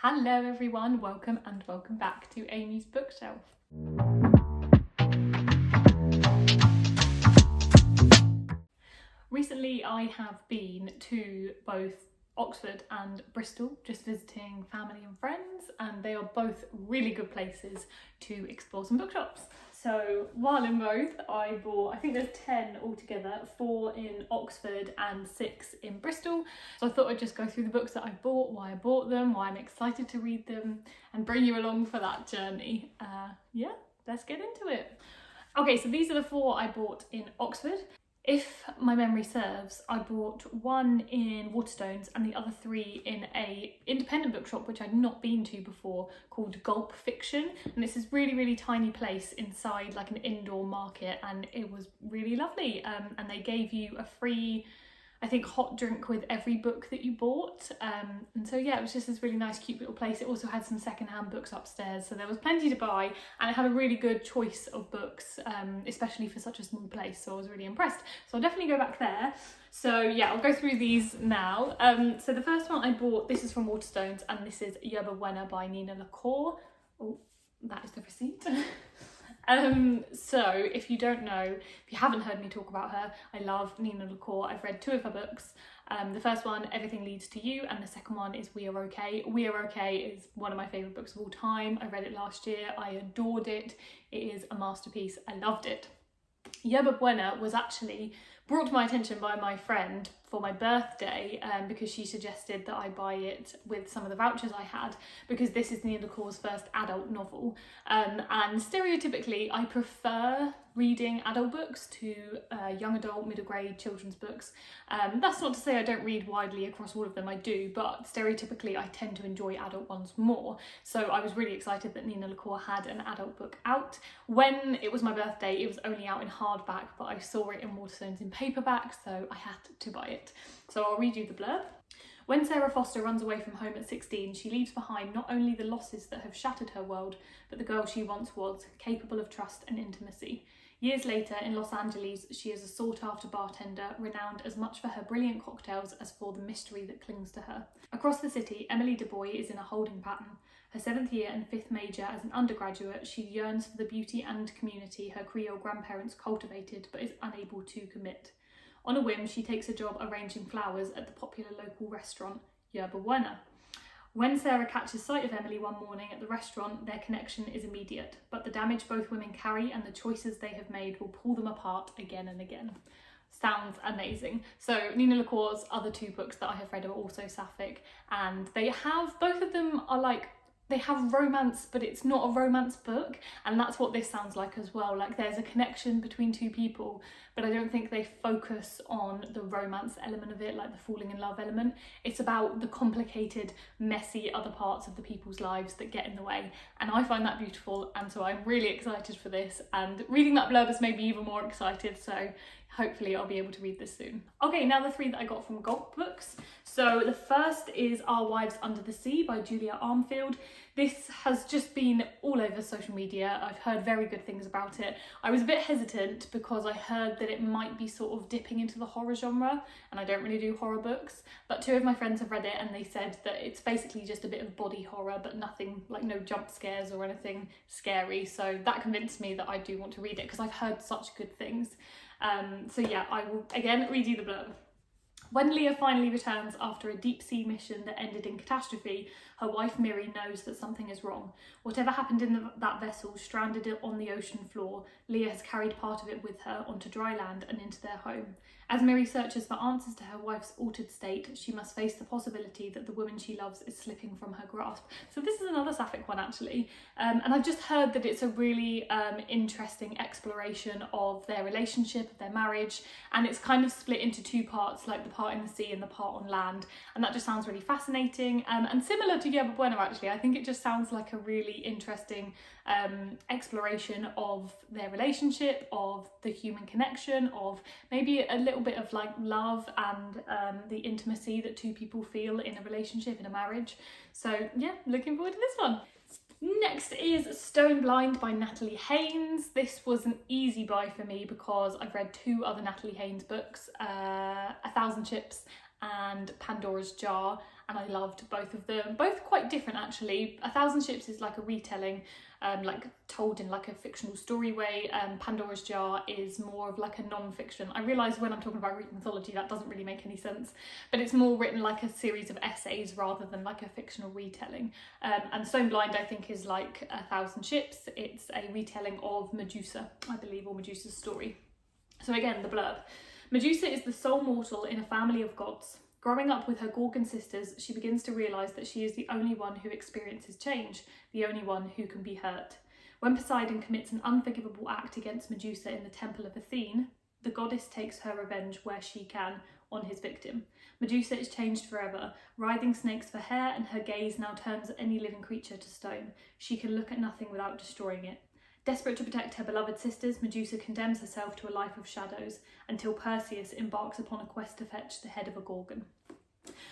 Hello everyone, welcome back to Amy's Bookshelf. Recently I have been to both Oxford and Bristol, just visiting family and friends, and they are both really good places to explore some bookshops. So while in both, I bought, I think there's 10 altogether, 4 in Oxford and 6 in Bristol. So I thought I'd just go through the books that I bought, why I bought them, why I'm excited to read them, and bring you along for that journey. Yeah, let's get into it. Okay, so these are the 4 I bought in Oxford. If my memory serves, I bought 1 in Waterstones and the other 3 in a independent bookshop which I'd not been to before, called Gulp Fiction, and it's this really tiny place inside like an indoor market, and it was really lovely. And they gave you a free, I think, hot drink with every book that you bought, and so yeah, it was just this really nice cute little place. It also had some secondhand books upstairs, so there was plenty to buy, and it had a really good choice of books, especially for such a small place, so I was really impressed. So I'll definitely go back there. So yeah, I'll go through these now. So the first one I bought, this is from Waterstones, and this is Yerba Buena by Nina LaCour. Oh, that is the receipt. So if you don't know, if you haven't heard me talk about her, I love Nina LaCour. I've read 2 of her books. The first one, Everything Leads to You, and the second one is We Are Okay. We Are Okay is one of my favourite books of all time. I read it last year. I adored it. It is a masterpiece. I loved it. Yerba Buena was actually brought to my attention by my friend for my birthday, because she suggested that I buy it with some of the vouchers I had, because this is Nina LaCour's first adult novel, and stereotypically I prefer reading adult books to young adult, middle grade children's books. That's not to say I don't read widely across all of them, I do, but stereotypically I tend to enjoy adult ones more. So I was really excited that Nina LaCour had an adult book out. When it was my birthday, it was only out in hardback, but I saw it in Waterstones in paperback, so I had to buy it. So I'll read you the blurb. When Sarah Foster runs away from home at 16, she leaves behind not only the losses that have shattered her world, but the girl she once was, capable of trust and intimacy. Years later, in Los Angeles, she is a sought-after bartender, renowned as much for her brilliant cocktails as for the mystery that clings to her. Across the city, Emily DuBois is in a holding pattern. Her 7th year and 5th major as an undergraduate, she yearns for the beauty and community her Creole grandparents cultivated, but is unable to commit. On a whim, she takes a job arranging flowers at the popular local restaurant, Yerba Buena. When Sarah catches sight of Emily one morning at the restaurant, their connection is immediate, but the damage both women carry and the choices they have made will pull them apart again and again. Sounds amazing. So Nina LaCour's other 2 books that I have read are also sapphic, and they have, both of them are like, they have romance, but it's not a romance book, and that's what this sounds like as well. Like, there's a connection between 2 people, but I don't think they focus on the romance element of it, like the falling in love element. It's about the complicated, messy other parts of the people's lives that get in the way, and I find that beautiful, and so I'm really excited for this, and reading that blurb has made me even more excited, so hopefully I'll be able to read this soon. Okay, now the 3 that I got from Gulp Books. So the first is Our Wives Under the Sea by Julia Armfield. This has just been all over social media. I've heard very good things about it. I was a bit hesitant because I heard that it might be sort of dipping into the horror genre, and I don't really do horror books, but 2 of my friends have read it and they said that it's basically just a bit of body horror, but nothing, like no jump scares or anything scary. So that convinced me that I do want to read it because I've heard such good things. So yeah, I will again read you the blurb. When Leah finally returns after a deep-sea mission that ended in catastrophe, her wife Miri knows that something is wrong. Whatever happened in that vessel stranded on the ocean floor, Leah has carried part of it with her onto dry land and into their home. As Miri searches for answers to her wife's altered state, she must face the possibility that the woman she loves is slipping from her grasp. So this is another sapphic one, actually. And I've just heard that it's a really interesting exploration of their relationship, of their marriage, and it's kind of split into 2 parts, like the part in the sea and the part on land, and that just sounds really fascinating, and similar to Yerba Buena, actually. I think it just sounds like a really interesting exploration of their relationship, of the human connection, of maybe a little bit of like love and the intimacy that 2 people feel in a relationship, in a marriage. So yeah, looking forward to this one. Next is Stone Blind by Natalie Haynes. This was an easy buy for me because I've read 2 other Natalie Haynes books, A Thousand Ships and Pandora's Jar, and I loved both of them. Both quite different actually. A Thousand Ships is like a retelling, like told in like a fictional story way. Pandora's Jar is more of like a non-fiction. I realise when I'm talking about Greek mythology that doesn't really make any sense, but it's more written like a series of essays rather than like a fictional retelling. And Stone Blind, I think, is like A Thousand Ships. It's a retelling of Medusa, I believe, or Medusa's story. So again, the blurb. Medusa is the sole mortal in a family of gods. Growing up with her Gorgon sisters, she begins to realise that she is the only one who experiences change, the only one who can be hurt. When Poseidon commits an unforgivable act against Medusa in the temple of Athene, the goddess takes her revenge where she can on his victim. Medusa is changed forever, writhing snakes for hair, and her gaze now turns any living creature to stone. She can look at nothing without destroying it. Desperate to protect her beloved sisters, Medusa condemns herself to a life of shadows until Perseus embarks upon a quest to fetch the head of a Gorgon.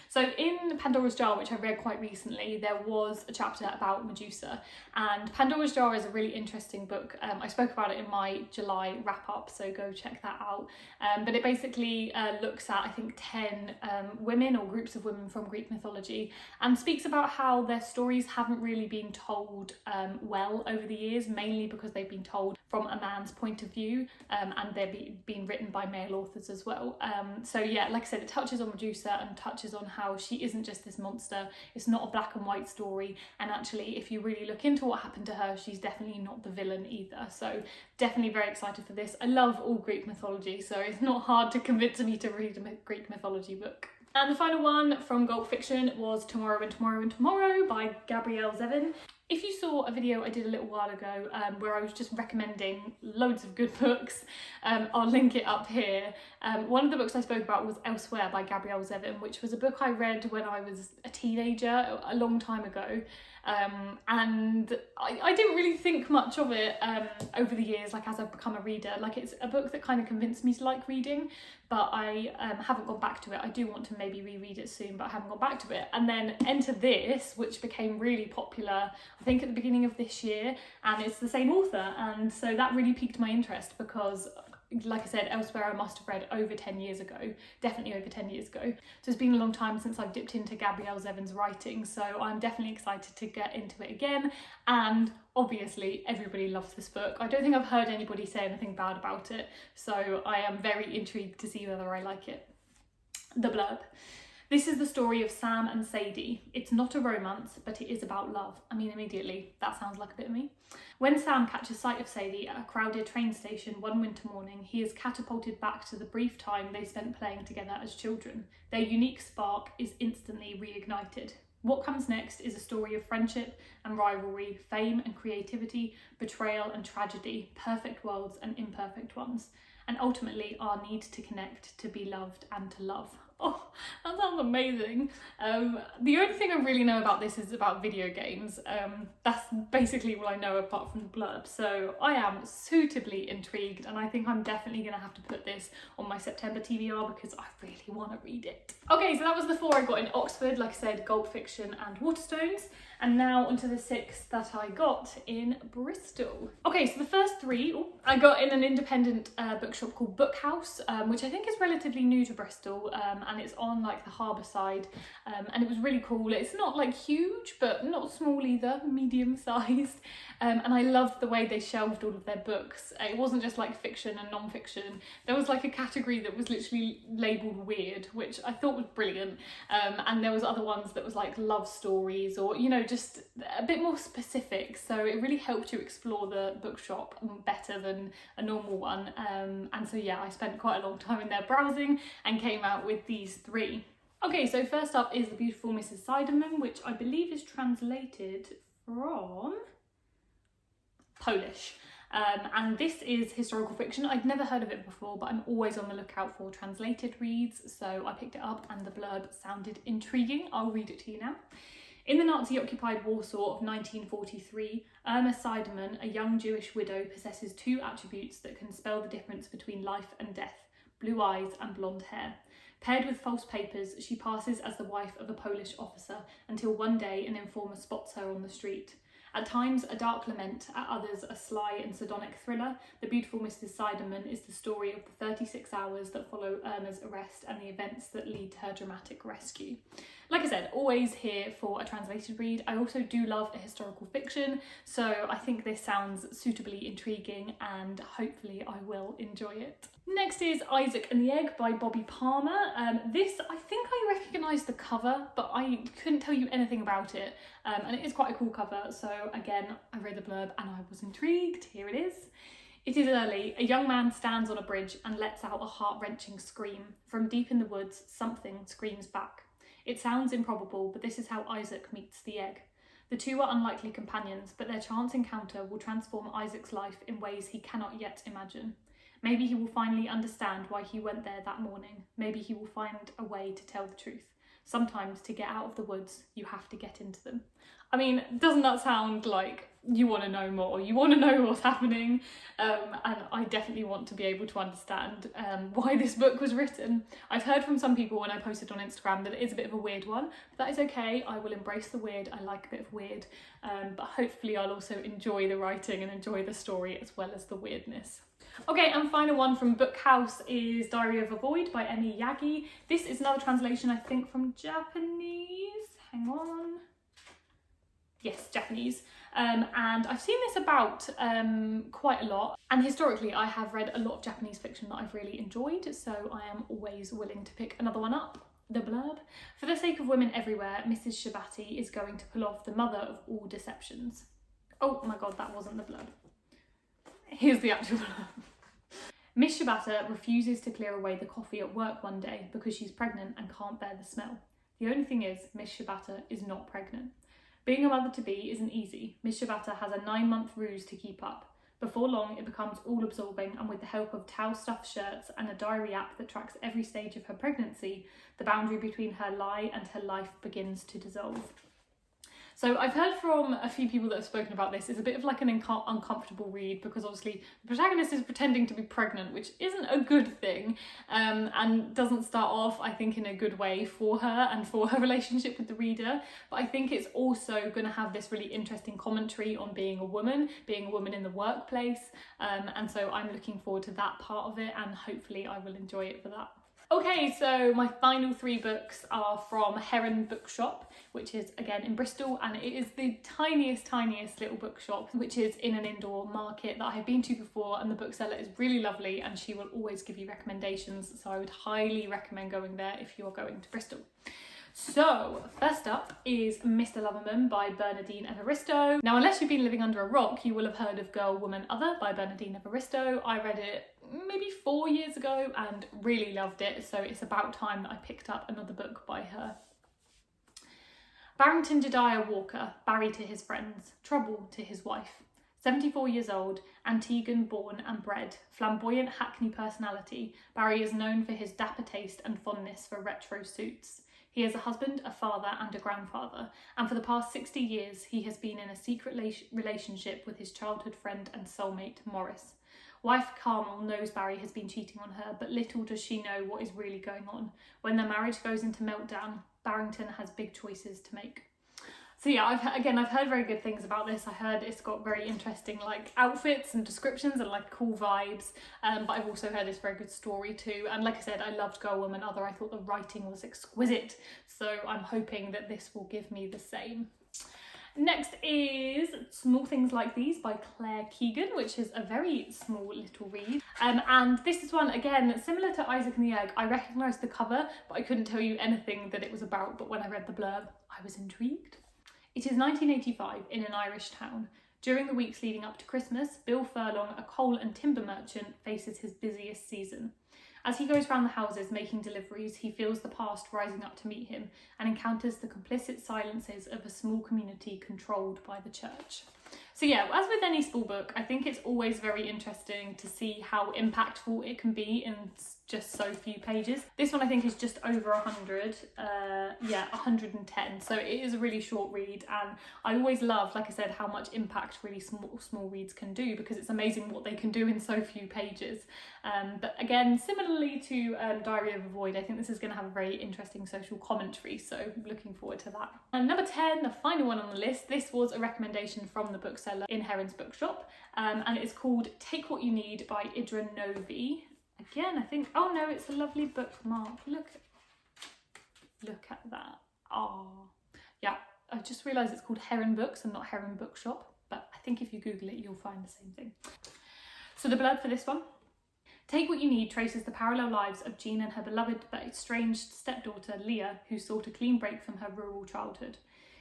So in Pandora's Jar, which I read quite recently, there was a chapter about Medusa, and Pandora's Jar is a really interesting book. I spoke about it in my July wrap-up, so go check that out. But it basically looks at, I think, 10 women or groups of women from Greek mythology, and speaks about how their stories haven't really been told well over the years, mainly because they've been told from a man's point of view, and they're being written by male authors as well. So yeah, like I said, it touches on Medusa and touches on how she isn't just this monster. It's not a black and white story, and actually if you really look into what happened to her, she's definitely not the villain either. So definitely very excited for this. I love all Greek mythology, so it's not hard to convince me to read a Greek mythology book. And the final one from Gulp Fiction was Tomorrow and Tomorrow and Tomorrow by Gabrielle Zevin. If you saw a video I did a little while ago where I was just recommending loads of good books, I'll link it up here. One of the books I spoke about was Elsewhere by Gabrielle Zevin, which was a book I read when I was a teenager a long time ago. And I didn't really think much of it over the years, like as I've become a reader. Like, it's a book that kind of convinced me to like reading, but I haven't gone back to it. I do want to maybe reread it soon, but I haven't gone back to it. And then enter this, which became really popular, I think at the beginning of this year, and it's the same author, and so that really piqued my interest because, like I said, Elsewhere I must have read over 10 years ago, definitely over 10 years ago. So it's been a long time since I've dipped into Gabrielle Zevin's writing, so I'm definitely excited to get into it again. And obviously everybody loves this book. I don't think I've heard anybody say anything bad about it, so I am very intrigued to see whether I like it. The blurb. This is the story of Sam and Sadie. It's not a romance, but it is about love. I mean, immediately, that sounds like a bit of me. When Sam catches sight of Sadie at a crowded train station one winter morning, he is catapulted back to the brief time they spent playing together as children. Their unique spark is instantly reignited. What comes next is a story of friendship and rivalry, fame and creativity, betrayal and tragedy, perfect worlds and imperfect ones, and ultimately our need to connect, to be loved and to love. Oh, that sounds amazing. The only thing I really know about this is about video games. That's basically all I know apart from the blurb. So I am suitably intrigued, and I think I'm definitely going to have to put this on my September TBR because I really want to read it. Okay, so that was the 4 I got in Oxford, like I said, Gulp Fiction and Waterstones. And now onto the 6 that I got in Bristol. Okay, so the first 3 I got in an independent bookshop called Book House, which I think is relatively new to Bristol, and it's on like the harbour side, and it was really cool. It's not like huge, but not small either, medium sized, and I loved the way they shelved all of their books. It wasn't just like fiction and non-fiction. There was like a category that was literally labelled weird, which I thought was brilliant, and there was other ones that was like love stories, or, you know, just a bit more specific, so it really helped you explore the bookshop better than a normal one, and so yeah, I spent quite a long time in there browsing and came out with these 3. Okay, so first up is The Beautiful Mrs. Sideman, which I believe is translated from Polish. And this is historical fiction. I'd never heard of it before, but I'm always on the lookout for translated reads, so I picked it up and the blurb sounded intriguing. I'll read it to you now. In the Nazi-occupied Warsaw of 1943, Irma Seidemann, a young Jewish widow, possesses 2 attributes that can spell the difference between life and death: blue eyes and blonde hair. Paired with false papers, she passes as the wife of a Polish officer until one day an informer spots her on the street. At times a dark lament, at others a sly and sardonic thriller, The Beautiful Mrs. Sideman is the story of the 36 hours that follow Irma's arrest and the events that lead to her dramatic rescue. Like I said, always here for a translated read. I also do love a historical fiction, so I think this sounds suitably intriguing and hopefully I will enjoy it. Next is Isaac and the Egg by Bobby Palmer. This, I think I recognise the cover, but I couldn't tell you anything about it. And it is quite a cool cover, so again, I read the blurb and I was intrigued. Here it is. It is early. A young man stands on a bridge and lets out a heart-wrenching scream. From deep in the woods, something screams back. It sounds improbable, but this is how Isaac meets the egg. The two are unlikely companions, but their chance encounter will transform Isaac's life in ways he cannot yet imagine. Maybe he will finally understand why he went there that morning. Maybe he will find a way to tell the truth. Sometimes to get out of the woods, you have to get into them. I mean, doesn't that sound like you want to know more? You want to know what's happening, and I definitely want to be able to understand why this book was written. I've heard from some people when I posted on Instagram that it is a bit of a weird one, but that is okay. I will embrace the weird. I like a bit of weird, but hopefully I'll also enjoy the writing and enjoy the story as well as the weirdness. Okay, and final one from Bookhouse is Diary of a Void by Emi Yagi. This is another translation, I think, from Japanese. Hang on. Yes, Japanese. And I've seen this about quite a lot. And historically, I have read a lot of Japanese fiction that I've really enjoyed, so I am always willing to pick another one up. The blurb. For the sake of women everywhere, Mrs. Shibati is going to pull off the mother of all deceptions. Oh my god, that wasn't the blurb. Here's the actual blurb. Miss Shibata refuses to clear away the coffee at work one day because she's pregnant and can't bear the smell. The only thing is, Miss Shibata is not pregnant. Being a mother-to-be isn't easy. Miss Shibata has a 9-month ruse to keep up. Before long, it becomes all-absorbing, and with the help of towel-stuffed shirts and a diary app that tracks every stage of her pregnancy, the boundary between her lie and her life begins to dissolve. So I've heard from a few people that have spoken about this. It's a bit of like an uncomfortable read because obviously the protagonist is pretending to be pregnant, which isn't a good thing, and doesn't start off, I think, in a good way for her and for her relationship with the reader. But I think it's also going to have this really interesting commentary on being a woman in the workplace. And so I'm looking forward to that part of it, and hopefully I will enjoy it for that. Okay, so my final 3 books are from Heron Bookshop, which is again in Bristol, and it is the tiniest little bookshop, which is in an indoor market that I have been to before, and the bookseller is really lovely and she will always give you recommendations, so I would highly recommend going there if you're going to Bristol. So, first up is Mr. Loverman by Bernardine Evaristo. Now, unless you've been living under a rock, you will have heard of Girl, Woman, Other by Bernardine Evaristo. I read it maybe 4 years ago and really loved it, so it's about time that I picked up another book by her. Barrington Jediah Walker, Barry to his friends, Trouble to his wife. 74 years old, Antiguan born and bred, flamboyant Hackney personality, Barry is known for his dapper taste and fondness for retro suits. He is a husband, a father and a grandfather, and for the past 60 years he has been in a secret relationship with his childhood friend and soulmate, Morris. Wife Carmel knows Barry has been cheating on her, but little does she know what is really going on. When their marriage goes into meltdown, Barrington has big choices to make. So yeah, I've heard very good things about this. I heard it's got very interesting like outfits and descriptions and like cool vibes, but I've also heard it's a very good story too. And like I said, I loved Girl, Woman, Other. I thought the writing was exquisite, so I'm hoping that this will give me the same. Next is Small Things Like These by Claire Keegan, which is a very small little read. And this is one, again, similar to Isaac and the Egg. I recognised the cover, but I couldn't tell you anything that it was about. But when I read the blurb, I was intrigued. It is 1985 in an Irish town. During the weeks leading up to Christmas, Bill Furlong, a coal and timber merchant, faces his busiest season. As he goes round the houses making deliveries, he feels the past rising up to meet him and encounters the complicit silences of a small community controlled by the church. So yeah, as with any school book, I think it's always very interesting to see how impactful it can be in just so few pages. This one I think is just over 100, 110, so it is a really short read, and I always love, like I said, how much impact really small reads can do, because it's amazing what they can do in so few pages. But again, similarly to Diary of a Void, I think this is going to have a very interesting social commentary, so I'm looking forward to that. And number 10, the final one on the list, this was a recommendation from the bookseller in Heron's Bookshop, and it is called Take What You Need by Idra Novi. Again, I think, oh no, it's a lovely bookmark. Look at that. Yeah, I just realised it's called Heron Books and not Heron Bookshop, but I think if you Google it, you'll find the same thing. So the blurb for this one. Take What You Need traces the parallel lives of Jean and her beloved but estranged stepdaughter Leah, who sought a clean break from her rural childhood.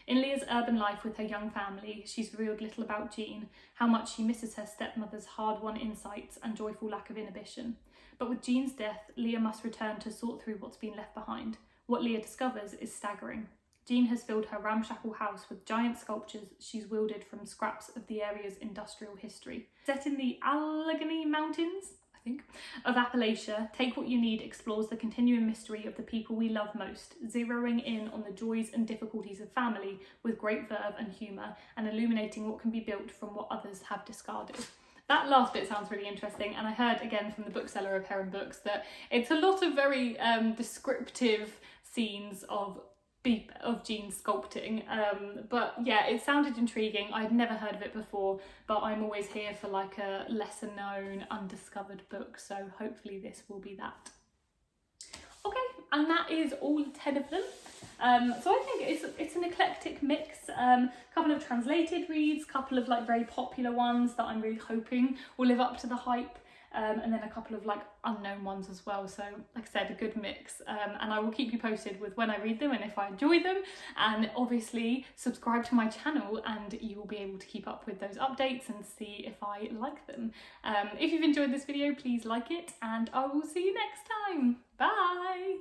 In Leah's urban life with her young family, she's revealed little about Jean, how much she misses her stepmother's hard-won insights and joyful lack of inhibition. But with Jean's death, Leah must return to sort through what's been left behind. What Leah discovers is staggering. Jean has filled her ramshackle house with giant sculptures she's wielded from scraps of the area's industrial history. Set in the Allegheny Mountains, I think, of Appalachia, Take What You Need explores the continuing mystery of the people we love most, zeroing in on the joys and difficulties of family with great verve and humour, and illuminating what can be built from what others have discarded. That last bit sounds really interesting, and I heard again from the bookseller of Heron Books that it's a lot of very descriptive scenes of Jean sculpting, but yeah, it sounded intriguing. I'd never heard of it before, but I'm always here for like a lesser known, undiscovered book, so hopefully this will be that. Okay, and that is all 10 of them. So I think it's an eclectic mix, couple of translated reads, couple of like very popular ones that I'm really hoping will live up to the hype, and then a couple of like unknown ones as well. So like I said, a good mix, and I will keep you posted with when I read them and if I enjoy them, and obviously subscribe to my channel and you will be able to keep up with those updates and see if I like them. If you've enjoyed this video, please like it, and I will see you next time. Bye!